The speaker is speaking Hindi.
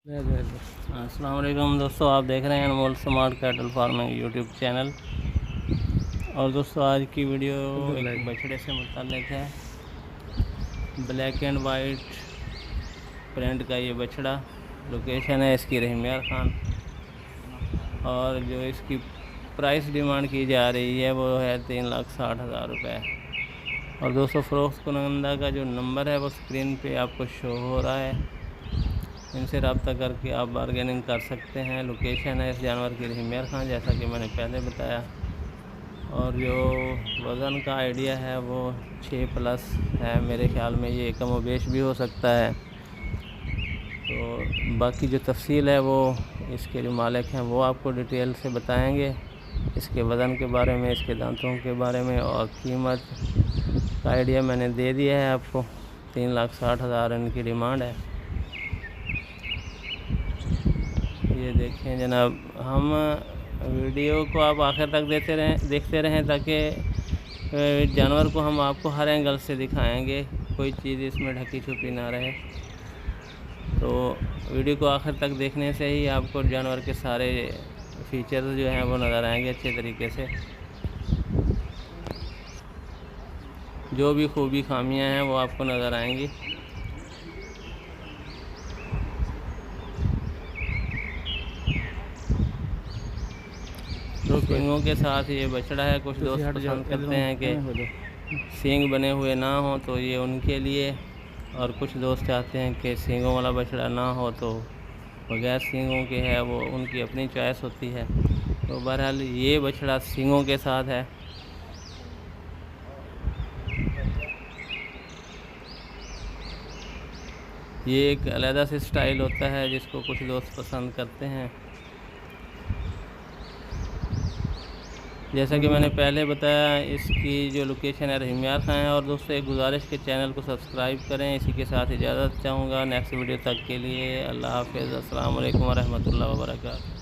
अस्सलाम वालेकुम दोस्तों, आप देख रहे हैं Anmol smart cattle farming YouTube channel. और दोस्तों आज की वीडियो एक बछड़े से मुताल्लिक़ है। ब्लैक एंड वाइट प्रिंट का ये बछड़ा, लोकेशन है इसकी रहीमियार ख़ान। और जो इसकी प्राइस डिमांड की जा रही है वो है 3,60,000 रुपये। और दोस्तों फ़रोख्त कुनंदा का जो नंबर है वो स्क्रीन पे आपको शो हो रहा है, इनसे रब्ता करके आप बारगेनिंग कर सकते हैं। लोकेशन है इस जानवर की रहीमियार ख़ान, जैसा कि मैंने पहले बताया। और जो वज़न का आइडिया है वो 6+ है, मेरे ख्याल में ये कम व बेश भी हो सकता है। तो बाकी जो तफसील है वो इसके जो मालिक हैं वो आपको डिटेल से बताएंगे, इसके वज़न के बारे में, इसके दांतों के बारे में। और कीमत का आइडिया मैंने दे दिया है आपको, 3,60,000 इनकी डिमांड है। ये देखें जनाब, हम वीडियो को आप आखिर तक देखते रहें ताकि जानवर को हम आपको हर एंगल से दिखाएंगे, कोई चीज़ इसमें ढकी छुपी ना रहे। तो वीडियो को आखिर तक देखने से ही आपको जानवर के सारे फीचर्स जो हैं वो नज़र आएंगे अच्छे तरीके से। जो भी खूबी खामियां हैं वो आपको नज़र आएंगी। तो सींगों के साथ ये बछड़ा है। कुछ दोस्त पसंद करते हैं कि सींग बने हुए ना हो, तो ये उनके लिए। और कुछ दोस्त चाहते हैं कि सींगों वाला बछड़ा ना हो, तो बगैर सींगों के है, वो उनकी अपनी चॉइस होती है। तो बहरहाल ये बछड़ा सींगों के साथ है। ये एक अलग से स्टाइल होता है जिसको कुछ दोस्त पसंद करते हैं। जैसा कि मैंने पहले बताया, इसकी जो लोकेशन है रहीमियार ख़ान है। और दोस्तों एक गुजारिश के चैनल को सब्सक्राइब करें। इसी के साथ इजाज़त चाहूँगा। नेक्स्ट वीडियो तक के लिए अल्लाह हाफ़िज़। अस्सलाम वालेकुम व रहमतुल्लाहि व बरकातहू।